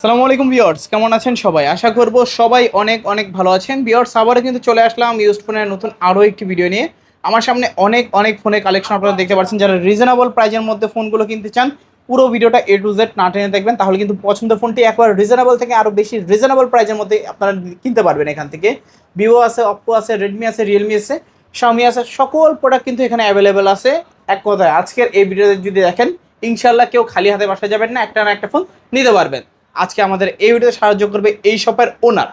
সালামু আলাইকুম ভিউয়ার্স, কেমন আছেন সবাই? আশা করব সবাই অনেক অনেক ভালো আছেন। ভিউয়ার্স, আবারও কিন্তু চলে আসলাম ইউজড ফোনের নতুন আরও একটি ভিডিও নিয়ে। আমার সামনে অনেক অনেক ফোনের কালেকশন আপনারা দেখতে পাচ্ছেন। যারা রিজনেবল প্রাইজের মধ্যে ফোনগুলো কিনতে চান, পুরো ভিডিওটা এ টু জেড না টেনে দেখবেন, তাহলে কিন্তু পছন্দের ফোনটি একবার রিজনেবল থেকে আরও বেশি রিজনেবল প্রাইজের মধ্যে আপনারা কিনতে পারবেন। এখান থেকে ভিভো আছে, অপ্পো আছে, রেডমি আছে, রিয়েলমি আছে, শাওমি আছে, সকল প্রোডাক্ট কিন্তু এখানে অ্যাভেলেবেল আছে। এক কথায় আজকের এই ভিডিওতে যদি দেখেন, ইনশাল্লাহ কেউ খালি হাতে বাসায় যাবেন না, একটা না একটা ফোন নিতে পারবেন। আজকে আমাদের এই ভিডিওতে সাহায্য করবে এই শপের ওনার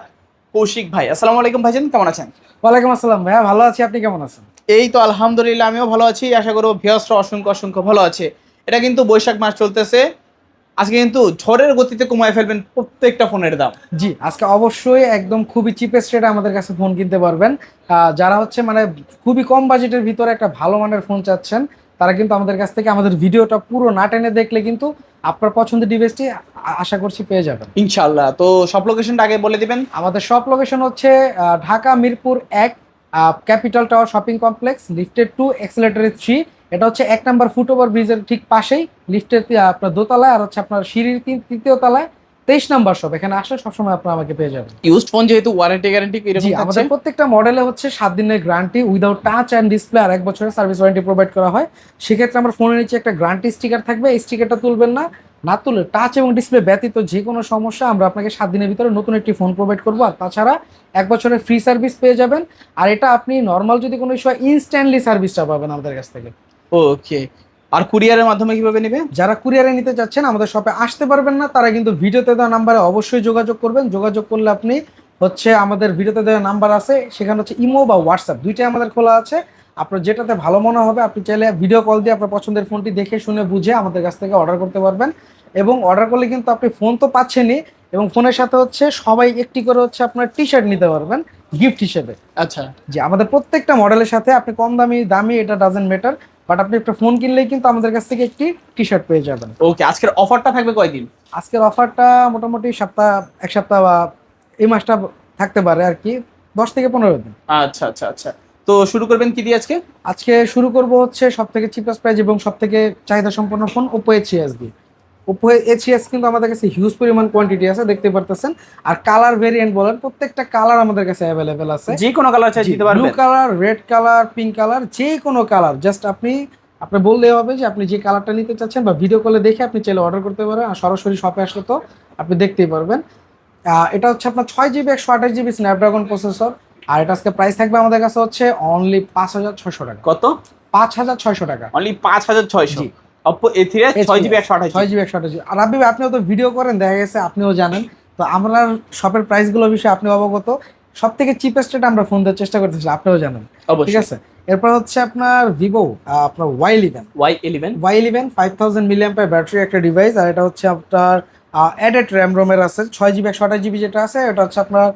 কৌশিক ভাই। আসসালামু আলাইকুম ভাইজান, কেমন আছেন? ওয়ালাইকুম আসসালাম ভাইয়া, ভালো আছি। আপনি কেমন আছেন? এই তো আলহামদুলিল্লাহ, আমিও ভালো আছি। আশা করবো ভিউয়ার্সরা অসংখ্য অসংখ্য ভালো আছে। এটা কিন্তু বৈশাখ মাস চলতেছে, আজকে কিন্তু ঝড়ের গতিতে কমায় ফেলবেন প্রত্যেকটা ফোনের দাম। জি, আজকে অবশ্যই একদম খুবই চিপেস্ট রেটে আমাদের কাছে ফোন কিনতে পারবেন। যারা হচ্ছে মানে খুবই কম বাজেটের ভিতরে একটা ভালো মানের ফোন চাচ্ছেন, তারা কিন্তু আমাদের কাছ থেকে আমাদের ভিডিওটা পুরো না টেনে দেখলে কিন্তু আপনার পছন্দের ডিভাইসটি আশা করছি পেয়ে যাবেন ইনশাআল্লাহ। তো সব লোকেশনটা আগে বলে দিবেন। আমাদের সব লোকেশন হচ্ছে Dhaka Mirpur 1, capital tower shopping complex, lifted 2, এক্সেলেটরে 3। এটা হচ্ছে 1 নম্বর ফুটওভার ব্রিজের ঠিক পাশেই, লিফটের আপনার দোতলায়, আর হচ্ছে আপনার সিঁড়ির তৃতীয় তলায় 23 নম্বর শপ। এখানে আসলে সবসময় আপনারা আমাকে পেয়ে যাবেন। ইউজড ফোন যেহেতু ওয়ারেন্টি গ্যারান্টি জি, এরকম থাকছে। আমাদের প্রত্যেকটা মডেলে হচ্ছে 7 দিনের guarantee without touch and display, আর 1 বছরের সার্ভিস ওয়ারেন্টি প্রোভাইড করা হয়। সেক্ষেত্রে আমার ফোনের নিচে একটা গ্যারান্টি স্টিকার থাকবে, এই স্টিকারটা তুলবেন না। না তুলে টাচ এবং ডিসপ্লে ব্যতীত যে কোনো সমস্যা আমরা আপনাকে 7 দিনের ভিতরে নতুন একটি ফোন প্রোভাইড করবো। আর তাছাড়া 1 বছরের ফ্রি সার্ভিস পেয়ে যাবেন। আর এটা আপনি নর্মাল যদি কোনো ইস্যু হয়, ইনস্ট্যান্টলি সার্ভিসটা পাবেন আমাদের কাছ থেকে। ওকে। আর কুরিয়ারের মাধ্যমে কিভাবে নেবে? যারা কুরিয়ারে নিতে চাচ্ছেন, আমাদের শপে আসতে পারবেন না, তারা কিন্তু ভিডিওতে দেওয়া নাম্বারে অবশ্যই যোগাযোগ করবেন। যোগাযোগ করলে আপনি হচ্ছে আমাদের ভিডিওতে দেওয়া নাম্বার আছে, সেখানে হচ্ছে ইমো বা হোয়াটসঅ্যাপ দুইটাই আমাদের খোলা আছে। আপনার যেটাতে ভালো মনে হবে আপনি চাইলে ভিডিও কল দিয়ে আপনার পছন্দের ফোনটি দেখে শুনে বুঝে আমাদের কাছ থেকে অর্ডার করতে পারবেন। এবং অর্ডার করলে কিন্তু আপনি ফোন তো পাচ্ছেনই, এবং ফোনের সাথে হচ্ছে সবাই একটি করে হচ্ছে আপনার টি শার্ট নিতে পারবেন গিফট হিসেবে। আচ্ছা। যে আমাদের প্রত্যেকটা মডেলের সাথে আপনি কম দামি দামি এটা ডাজেন্ট ম্যাটার, বাট আপনি একটা ফোন কিনলেই কিন্তু আমাদের কাছ থেকে একটি টি শার্ট পেয়ে যাবেন। ওকে, আজকের অফারটা থাকবে কয়দিন? আজকের অফারটা মোটামুটি এক সপ্তাহ বা এই মাসটা থাকতে পারে আর কি, 10 থেকে 15 দিন। আচ্ছা আচ্ছা আচ্ছা। তো শুরু করবেন কি দিয়ে আজকে? আজকে শুরু করব হচ্ছে সব থেকে চিপেস্ট প্রাইস এবং সব থেকে চাহিদা সম্পন্ন ফোন ওপো A3s দিয়ে। ওপো A3s কিন্তু আমাদের কাছে হিউজ পরিমাণ কোয়ান্টিটি আছে, দেখতে পারতেছেন। আর কালার ভেরিয়েন্ট বলেন, প্রত্যেকটা কালার আমাদের কাছে অ্যাভেলেবেল আছে। যে কোনো কালার চাই দিতে ব্লু পারবেন? Colour, red colour, pink colour, যে কোনো কালার জাস্ট আপনি বললেই হবে যে আপনি যে কালারটা নিতে চাচ্ছেন, বা ভিডিও কলে দেখে আপনি চাইলে অর্ডার করতে পারেন। আর সরাসরি শপে আসলে তো আপনি দেখতেই পারবেন। এটা হচ্ছে আপনার 6 GB 128 GB স্ন্যাপড্রাগন প্রসেসর। আর এটা আজকে প্রাইস থাকবে আমাদের কাছে হচ্ছে অনলি 5,600 টাকা। কত? 5,600 টাকা। অনলি 5,600? জি। Oppo A3s 6GB 128GB। 6 GB 128 GB। আর রাব্বি ভাই, আপনিও তো ভিডিও করেন, দেখা গেছে আপনিও জানেন। তো আমরা শপের প্রাইসগুলো বিষয়ে আপনি অবগত। সব থেকে চিপেস্ট রেটে আমরা ফোন দেওয়ার চেষ্টা করতেছি, আপনিও জানেন। ঠিক আছে। এরপর হচ্ছে আপনার ভিভো আপনার Y11 5000 mAh ব্যাটারি একটা ডিভাইস। আর এটা হচ্ছে আপনার অ্যাডেড র্যাম রোমের আছে, 6 GB 128 GB যেটা আছে এটা হচ্ছে আপনার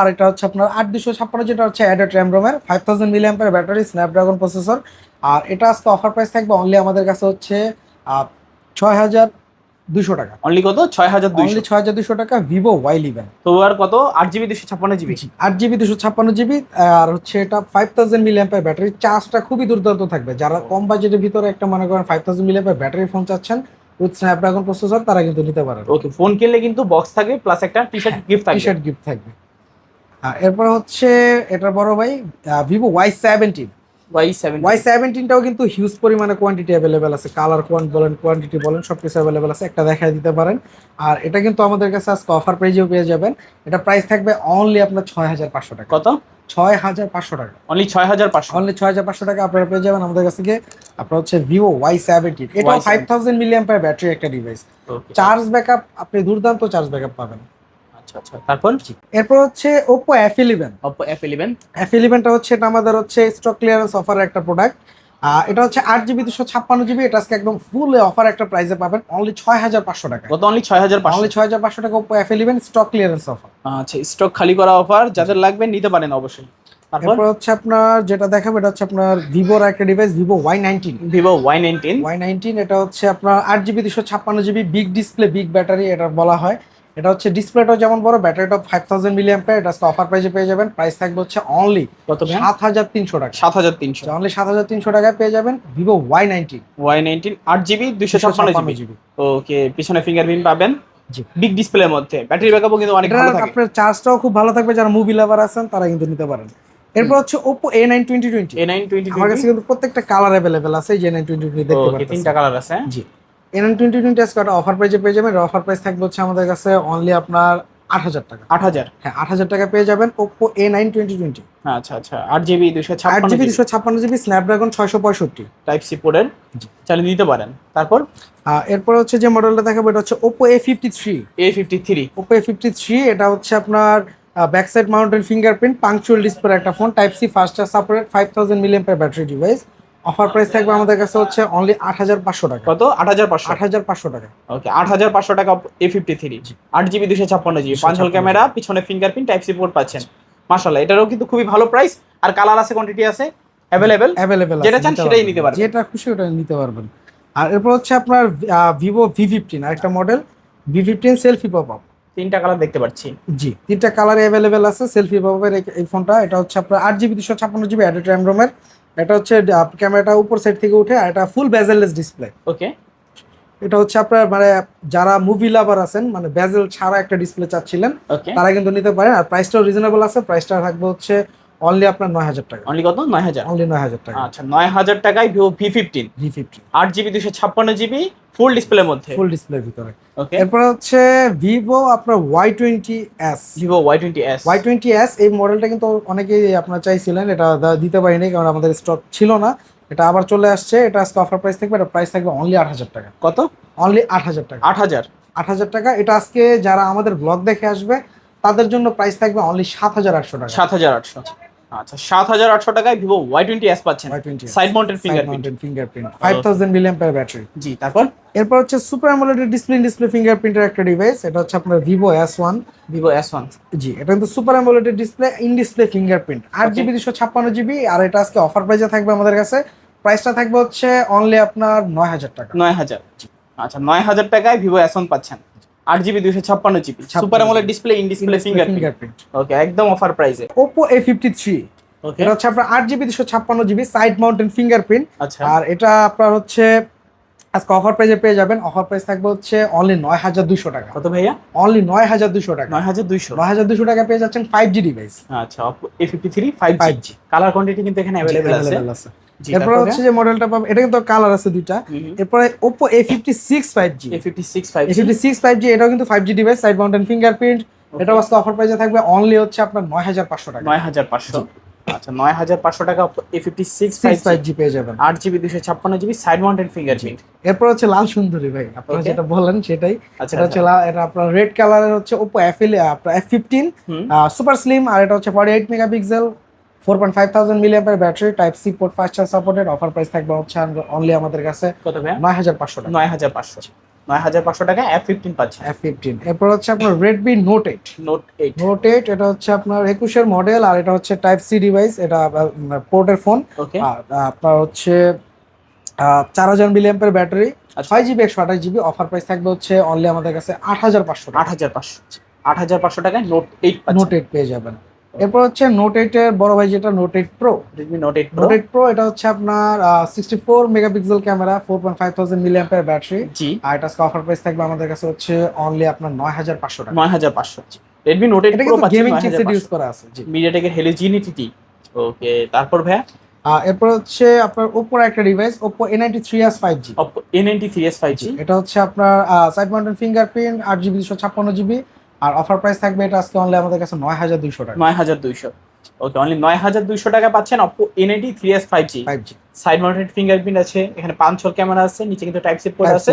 আর এটা হচ্ছে আপনার 8256 যেটা হচ্ছে অ্যাডেড র্যাম রোমের, 5000 mAh ব্যাটারি, স্ন্যাপড্রাগন প্রসেসর। আর এটা আজকে অফার প্রাইস থাকবে অনলি আমাদের কাছে হচ্ছে 6,200 টাকা। অনলি কত? 6,200? অনলি 6,200 টাকা ভিভো Y11। তো আর কত? 8GB 256GB? 8GB 256GB। আর হচ্ছে এটা 5000 mAh ব্যাটারি। চার্জটা খুবই দুর্দান্ত থাকবে। যারা কম বাজেটের ভিতরে একটা মনে করেন 5000 mAh ব্যাটারি ফোন চাচ্ছেন উইথ স্ন্যাপড্রাগন প্রসেসর, তারা কিন্তু নিতে পারেন। ওকে, ফোন কিনলে কিন্তু বক্স থাকবে প্লাস একটা টি শার্ট গিফট থাকবে। টি শার্ট গিফট থাকবে। এরপর হচ্ছে এটার বড় ভাই ভিভো Y17টাও কিন্তু হিউজ পরিমাণে কোয়ান্টিটি অ্যাভেলেবেল আছে। কালার কোয়ান্টিটি বলেন সবকিছু অ্যাভেলেবেল আছে, একটা দেখাই দিতে পারেন। আর এটা কিন্তু আমাদের কাছে আজকে অফার প্রাইজেও পেয়ে যাবেন। এটা প্রাইস থাকবে অনলি আপনার 6,500 টাকা। কত? 6,500 টাকা। অনলি 6,500? অনলি 6,500 টাকা আপনারা পেয়ে যাবেন আমাদের কাছ থেকে। আপনার হচ্ছে ভিভো Y17, এটাও 5000 mAh ব্যাটারি একটা ডিভাইস। চার্জ ব্যাকআপ আপনি দুর্দান্ত চার্জ ব্যাকআপ পাবেন। আচ্ছা আচ্ছা, তারপর? এরপর হচ্ছে ওপো F11টা হচ্ছে এটা আমাদের হচ্ছে স্টক ক্লিয়ারেন্স অফারের একটা প্রোডাক্ট। এটা হচ্ছে 8GB 256GB। এটা আজকে একদম ফুল অফার একটা প্রাইসে পাবেন অনলি 6,500 টাকা। কত? অনলি 6,500? অনলি 6,500 টাকা Oppo F11 stock clearance offer. আচ্ছা, স্টক খালি করা অফার, যাদের লাগবে নিতে পারেন অবশ্যই। তারপর হচ্ছে আপনার যেটা দেখাবো এটা হচ্ছে আপনার ভিভোর একটা ডিভাইস, ভিভো Y19। এটা হচ্ছে আপনার 8GB 256GB, big display, big battery এটা বলা হয়। এটা হচ্ছে ডিসপ্লেটাও যেমন বড়, ব্যাটারিটাও 5000 mAh। এটা অফার প্রাইসে পেয়ে যাবেন। প্রাইস থাকবে হচ্ছে অনলি কত? 7,300 টাকা। 7,300? অনলি 7,300 টাকায় পেয়ে যাবেন ভিভো Y19 8GB 256GB। ওকে, পিছনে ফিঙ্গারপ্রিন্ট পাবেন। বিগ ডিসপ্লের মধ্যে, ব্যাটারি ব্যাকআপও কিন্তু অনেক ভালো থাকে। আপনার চার্জটাও খুব ভালো থাকবে, যারা মুভি লাভার আছেন তারা কিন্তু নিতে পারেন। এরপর হচ্ছে Oppo A9 2020। আমার কাছে কিন্তু প্রত্যেকটা কালার अवेलेबल আছে, যে A9 2020 দেখতে পাচ্ছেন। তিনটা কালার আছে। জি, A9 2020 আজকে একটা অফার প্রাইসে পেয়ে যাবেন। অফার প্রাইস থাকবে হচ্ছে আমাদের কাছে অনলি আপনার 8,000 টাকা। 8,000? হ্যাঁ, 8,000 টাকা পেয়ে যাবেন Oppo A9 2020। আচ্ছা আচ্ছা, 8GB 256 8GB 256GB Snapdragon 665 type C পোর্টের, চালিয়ে নিতে পারেন। তারপর এরপর হচ্ছে যে মডেলটা দেখাবো এটা হচ্ছে Oppo A53। Oppo A53 এটা হচ্ছে আপনার back side mounted fingerprint punctual display একটা phone, type C fast charge supported, 5000 mAh battery device. Offer price থাকবে আমাদের কাছে হচ্ছে অনলি 8,500 টাকা। কত? 8,500? 8,500 টাকা। ওকে, 8,500 টাকা A53, 8GB 256GB, পাঁচল ক্যামেরা, পিছনে ফিঙ্গারপ্রিন্ট, টাইপ সি পোর্ট পাচ্ছেন। মাশাআল্লাহ, এটারও কিন্তু খুবই ভালো প্রাইস, আর কালার আছে, কোয়ান্টিটি আছে, অ্যাভেলেবেল, যেটা চান সেটাই নিতে পারবেন, যেটা খুশি ওটা নিতে পারবেন। আর এরপর হচ্ছে আপনার Vivo V15 আরেকটা মডেল, V15 সেলফি পপআপ। তিনটা কালার দেখতে পাচ্ছি। জি, তিনটা কালার অ্যাভেলেবেল আছে সেলফি পপআপের এই ফোনটা। এটা হচ্ছে আপনার 8GB 256GB অ্যাডেড র্যাম রোমের। এটা হচ্ছে ক্যামেরাটা উপর সাইড থেকে উঠে, আর এটা ফুল বেজেললেস ডিসপ্লে। ওকে, এটা হচ্ছে আপনার মানে যারা মুভি লাভার আছেন, মানে বেজেল ছাড়া একটা ডিসপ্লে চাচ্ছিলেন, তারা কিন্তু নিতে পারেন। আর প্রাইসটাও রিজনেবল আছে, প্রাইসটা থাকবে হচ্ছে অনলি আপনার 9,000 টাকা। অনলি কত? 9,000? অনলি 9,000 টাকা। আচ্ছা, 9,000 টাকায় Vivo V15, 8GB 256GB ফুল ডিসপ্লের মধ্যে, ফুল ডিসপ্লের ভিতরে। ওকে, এরপর হচ্ছে Vivo আপনার Y20s। Vivo Y20s। Y20s এই মডেলটা কিন্তু অনেকেই আপনারা চাইছিলেন, এটা দিতে পারিনি কারণ আমাদের স্টক ছিল না। এটা আবার চলে আসছে, এটা আজকে অফার প্রাইস থাকবে, এটা প্রাইস থাকবে অনলি 8,000 টাকা। কত? অনলি 8,000 টাকা। 8,000 টাকা। এটা আজকে যারা আমাদের ব্লগ দেখে আসবে তাদের জন্য প্রাইস থাকবে অনলি 7,800 টাকা। 7,800? আচ্ছা, 7,800 টাকায় Vivo Y20s পাচ্ছেন, side mounted fingerprint, 5000 mAh battery. জি, তারপর এরপর হচ্ছে সুপার অ্যামোলেড ডিসপ্লে ফিঙ্গারপ্রিন্টের একটা ডিভাইস, এটা হচ্ছে আপনার Vivo S1। জি, এটা কিন্তু super AMOLED display in display fingerprint, 8GB 256GB। আর এটা আজকে অফার প্রাইসে থাকবে আমাদের কাছে, প্রাইসটা থাকবে হচ্ছে অনলি আপনার 9,000 টাকা। 9,000? আচ্ছা, 9,000 টাকায় Vivo S1 পাচ্ছেন, 8GB 256GB super AMOLED display in display fingerprint. Okay, একদম অফার প্রাইসে। Oppo A53, এটা হচ্ছে আপনার 8GB 256GB side mounted fingerprint. আচ্ছা, আর এটা আপনার হচ্ছে আজকে অফার প্রাইসে পেয়ে যাবেন। অফার প্রাইস থাকবে হচ্ছে অনলি 9,200 টাকা। কত ভাইয়া? অনলি 9,200 টাকা। 9,200 টাকা পেয়ে যাচ্ছেন 5G ডিভাইস। আচ্ছা, Oppo A53 5G colour quantity কিন্তু এখানে अवेलेबल আছে। এরপর হচ্ছে যে মডেলটা পাবেন, এটা কিন্তু কালার আছে দুইটা। এরপরে Oppo A56 5G। A56 5G এটাও কিন্তু 5G device, side mounted fingerprint. এটা আজকে অফার প্রাইসে থাকবে অনলি হচ্ছে আপনার 9,500 টাকা। 9,500? আচ্ছা, 9,500 টাকা A56 5G পেয়ে যাবেন, 8GB 256GB side mounted fingerprint. এরপর হচ্ছে লাল সুন্দরী ভাই, আপনারা যেটা বলেন সেটাই। আচ্ছা, এটা হচ্ছে এটা আপনার রেড কালারের হচ্ছে Oppo আপনার F15 সুপার স্লিম। আর এটা হচ্ছে 48 megapixel, 4,500 mAh battery, type C port, fast charge supported. Offer price থাকবে হচ্ছে অনলি আমাদের কাছে কত ভাই? 9,500 টাকা। 9,500 টাকায় F15 পাচ্ছেন। F15। এরপর হচ্ছে আপনার Redmi Note 8। এটা হচ্ছে আপনার 21 এর মডেল, আর এটা হচ্ছে টাইপ সি ডিভাইস, এটা পোর্টের ফোন। আর আপনার হচ্ছে 4,000 mAh battery, 6GB 128GB। Offer price থাকবে হচ্ছে অনলি আমাদের কাছে 8,500 টাকা। 8,500 টাকায় Note 8 পাচ্ছেন। Note 8 পেয়ে যাবেন। এরপর হচ্ছে Note 8 এর বড় ভাই যেটা Note 8 Pro, Redmi Note 8 Pro। এটা হচ্ছে আপনার 64 মেগাপিক্সেল ক্যামেরা, 4,500 mAh ব্যাটারি। আর এটা অফার প্রাইস থাকবে আমাদের কাছে হচ্ছে অনলি আপনার 9,500 টাকা। 9,500? Redmi Note 8 Pro পাচ্ছেন, গেমিং চিপসেট ইউজ করা আছে। জি, MediaTek এর Helionity। ওকে, তারপর ভাই এরপর হচ্ছে আপনার Oppo একটা device, Oppo A93s 5G। Oppo A93s 5G, এটা হচ্ছে আপনার side mounted fingerprint, 8GB 256GB। আর অফার প্রাইস থাকবে এটা আজকে অনলি আমাদের কাছে 9,200 টাকা। 9,200? ওকে, অনলি 9,200 টাকা পাচ্ছেন Oppo A93s 5G। Side mounted fingerprint আছে, এখানে 5 ছল ক্যামেরা আছে, নিচে কিন্তু টাইপ সি পোর্ট আছে,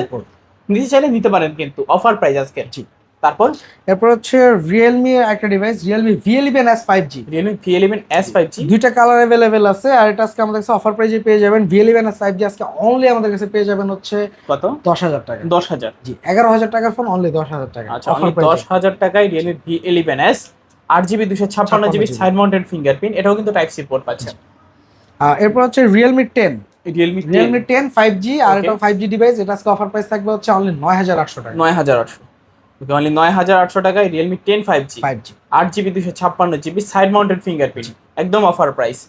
নিচে চাইলে নিতে পারেন কিন্তু অফার প্রাইস আজকে। জি, তারপর এরপর হচ্ছে Realme একটা device, Realme V11s 5G। Realme V11s 5G দুইটা কালার अवेलेबल আছে। আর এটা আজকে আমাদের কাছে অফার প্রাইসে পেয়ে যাবেন। V11s 5G আজকে অনলি আমাদের কাছে পেয়ে যাবেন হচ্ছে কত? 10,000 টাকা। 10,000? জি, 11,000 টাকার ফোন অনলি 10,000 টাকা। আচ্ছা, অনলি 10,000 টাকায় Realme V11s 8GB 256GB side mounted fingerprint, এটাও কিন্তু টাইপ সি পোর্ট পাচ্ছেন। এরপর হচ্ছে Realme 10 5G। আর এটা 5G ডিভাইস, এটা আজকে অফার প্রাইস থাকবে হচ্ছে অনলি 9,800 টাকা। 9,800? ওকে, অনলি 9,800 টাকায় Realme 10 5G 8GB 256GB side mounted fingerprint, একদম অফার প্রাইস।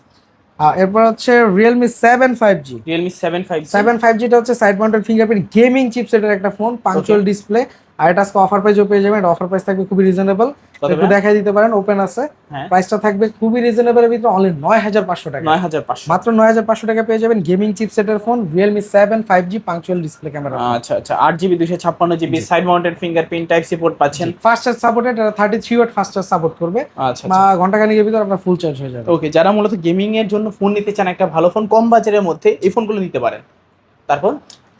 এরপর হচ্ছে Realme 7 5G। Realme 7 5G 7 5G এটা হচ্ছে সাইড মাউন্টেড ফিঙ্গারপ্রিন্ট গেমিং চিপসেটের একটা ফোন, পাঞ্চুয়াল ডিসপ্লে। আর এটা আজকে অফার প্রাইসও পেয়ে যাবেন। এটা অফার প্রাইস থাকবে খুবই রিজনেবল, একটু দেখাই দিতে পারেন, ওপেন আছে। প্রাইসটা থাকবে খুবই রিজনেবল এর ভিতরে, অনলি 9500 টাকা। 9500, মাত্র 9500 টাকা পেয়ে যাবেন গেমিং চিপসেটের phone Realme 7 5G punctual display camera. আচ্ছা আচ্ছা, 8GB 256GB side mounted fingerprint type C port পাচ্ছেন। ফাস্ট চার্জ সাপোর্টেড, এটা 33 ওয়াট ফাস্ট চার্জ সাপোর্ট করবে। আচ্ছা, ঘন্টা খানেকের ভিতর আপনার ফুল চার্জ হয়ে যাবে। ওকে, যারা মূলত গেমিং এর জন্য ফোন নিতে চান একটা ভালো ফোন কম বাজারের মধ্যে, এই ফোনগুলো নিতে পারেন। তারপর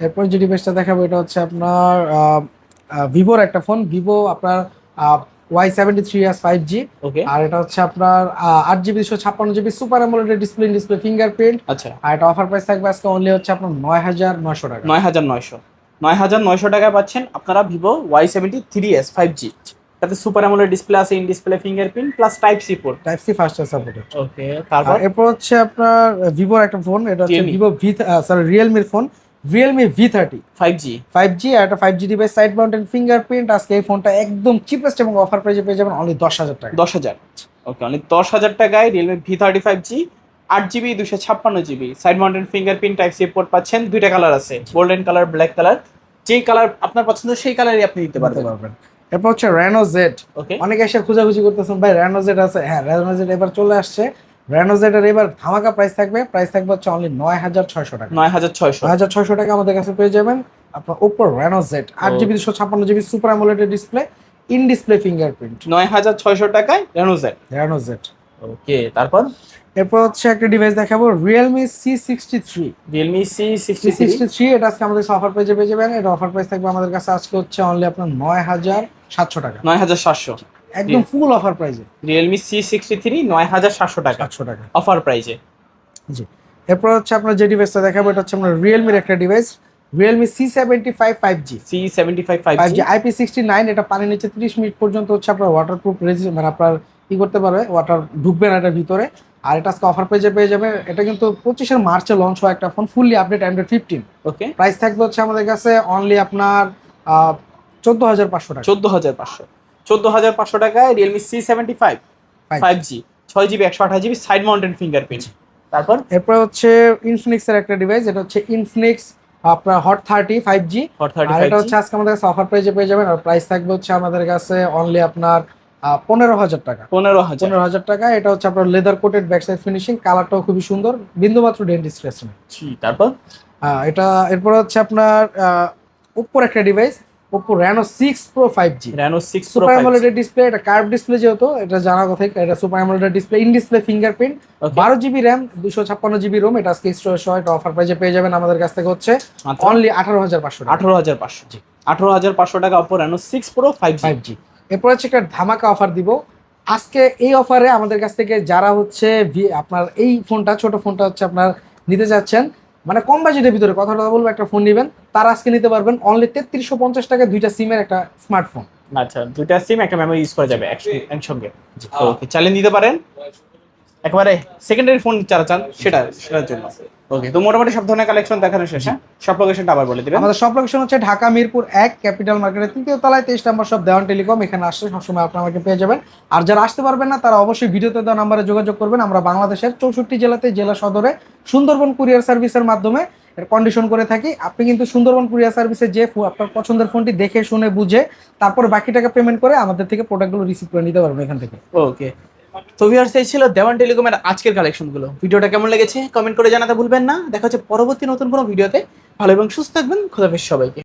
এরপর যে ডিভাইসটা দেখাবো এটা হচ্ছে আপনার ভিভোর একটা ফোন, ভিভো আপনার Y73s 5G। ওকে, আর এটা হচ্ছে আপনার 8GB 256GB super AMOLED display fingerprint. আচ্ছা, আর এটা অফার প্রাইস থাকবে আজকে অনলি হচ্ছে আপনার 9900 টাকা। 9900 টাকায় পাচ্ছেন আপনারা ভিভো Y73s 5G। তাতে সুপার অ্যামোলেড ডিসপ্লে আছে, in display fingerprint plus type C port, type C fast charge supported. Okay, তারপর এরপর হচ্ছে আপনার ভিভোর একটা ফোন, এটা হচ্ছে ভিভো রিয়েলমির ফোন Realme V30 5G। আর এটা 5G device, side mounted fingerprint. আজকে এই ফোনটা একদম চিপেস্ট এবং অফার প্রাইসে পেয়ে যাবেন অনলি 10000 টাকা। 10000, ওকে, অনলি 10000 টাকায় Realme V30 5G 8GB 256GB side mounted fingerprint type C port পাচ্ছেন। দুইটা কালার আছে, গোল্ডেন কালার, ব্ল্যাক কালার। যেই কালার আপনার পছন্দ সেই কালারই আপনি নিতে পারবেন। এরপর হচ্ছে Reno Z। ওকে, অনেকে এসে খোঁজাখুঁজি করতেছেন ভাই Reno Z আছে। হ্যাঁ, Reno Z এবার চলে আসছে। Reno Z এর এবার ধামাকা প্রাইস থাকবে হচ্ছে অনলি 9600 টাকা। 9600 টাকা আমাদের কাছে পেয়ে যাবেন আপনার Oppo Reno Z 8GB 256GB super AMOLED display, in display fingerprint. 9600 টাকায় Reno Z। ওকে, তারপর এরপর হচ্ছে একটা ডিভাইস দেখাবো Realme C63। এটা আজকে আমাদের অফার প্রাইসে পেয়ে যাবেন। এটা অফার প্রাইস থাকবে আমাদের কাছে আজকে হচ্ছে অনলি আপনার 9700 টাকা। 9700, একদম ফুল অফার প্রাইসে Realme C63 9700 টাকা অফার প্রাইসে। জি, এরপর হচ্ছে আপনার যে ডিভাইসটা দেখাবো এটা হচ্ছে আমরা Realme-র একটা device Realme C75 5G। IP69, এটা পানির নিচে 30 মিনিট পর্যন্ত হচ্ছে আপনার ওয়াটারপ্রুফ রেজিস্ট, মানে আপনার কি করতে পারবে, ওয়াটার ঢুকবে না এটার ভিতরে। আর এটা আজকে অফার পেজে পেয়ে যাবে। এটা কিন্তু 25 মার্চে লঞ্চ হওয়া একটা ফোন, ফুললি আপডেট Android 15। ওকে, প্রাইস থাকবে হচ্ছে আমাদের কাছে অনলি আপনার 14500 টাকা। 14500 টাকায় Realme C75 5G 6GB 128GB side mounted fingerprint. তারপর এরপর হচ্ছে Infinix-এর একটা ডিভাইস, এটা হচ্ছে Infinix আপনার Hot 30 5G। আর এটা হচ্ছে আজকে আমাদের কাছে অফার প্রাইসে পেয়ে যাবেন। আর প্রাইস থাকবে হচ্ছে আমাদের কাছে অনলি আপনার 15000 টাকা। 15000 টাকা। এটা হচ্ছে আপনার leather coated back side finishing, কালারটাও খুবই সুন্দর, বিন্দুমাত্র ডেন্ট স্ক্র্যাচ নেই। তারপর এরপর হচ্ছে আপনার Oppo-র একটা device Oppo Reno 6 Pro 5G। Super AMOLED display, এটা কার্ভ ডিসপ্লে যেহেতু এটা জানা কথাই, এটা super AMOLED display, in display fingerprint, 12GB RAM 256GB ROM। এটা আজকে স্টোরেজ সহ এটা অফার প্রাইসে পেয়ে যাবেন আমাদের কাছ থেকে হচ্ছে অনলি 18500 টাকা। 18500 টাকা Oppo Reno 6 Pro 5G। এরপর হচ্ছে একটা ধামাকা অফার দিব আজকে। এই অফারে আমাদের কাছ থেকে যারা হচ্ছে আপনার এই ফোনটা, ছোট ফোনটা হচ্ছে আপনার নিতে যাচ্ছেন, মানে কম বাজেটের ভিতরে কথাটা বলবো, একটা ফোন নেবেন, তারা আজকে নিতে পারবেন অনলি 3350 টাকায় দুইটা সিমের একটা স্মার্টফোন। আচ্ছা, দুইটা সিম একটা মেমোরি ইউজ করা যাবে একসঙ্গে। ওকে, চালিয়ে নিতে পারেন একেবারে সেকেন্ডারি ফোন যারা চান সেটার জন্য। ওকে, তো মোটামুটি সব ধরনের কালেকশন দেখানো শেষ। সব লোকেশনটা আবার বলে দিবেন। আমাদের সব লোকেশন হচ্ছে ঢাকা মিরপুর 1 ক্যাপিটাল মার্কেটের 3য় তলায় 23 নম্বর শপ দেওয়ান টেলিকম। এখানে আসলে সবসময় আপনারা আমাকে পেয়ে যাবেন। আর যারা আসতে পারবেন না তারা অবশ্যই ভিডিওতে দেওয়া নাম্বারে যোগাযোগ করবেন। আমরা বাংলাদেশের 64 জেলাতে, জেলা সদরে সুন্দরবন কুরিয়ার সার্ভিসের মাধ্যমে এর কন্ডিশন করে থাকি। আপনি কিন্তু সুন্দরবন কুরিয়ার সার্ভিসে যে আপনার পছন্দের ফোনটি দেখে শুনে বুঝে তারপর বাকি টাকা পেমেন্ট করে আমাদের থেকে প্রোডাক্টগুলো রিসিভ করে নিতে পারবেন এখান থেকে। ওকে, তো ভিউয়ার্স, এই ছিল দেওয়ান টেলিকমের আজকের কালেকশনগুলো। ভিডিওটা কেমন লেগেছে কমেন্ট করে জানাতে ভুলবেন না। দেখা হচ্ছে পরবর্তী নতুন কোনো ভিডিওতে। ভালো এবং সুস্থ থাকবেন। খোদা হাফেজ সবাইকে।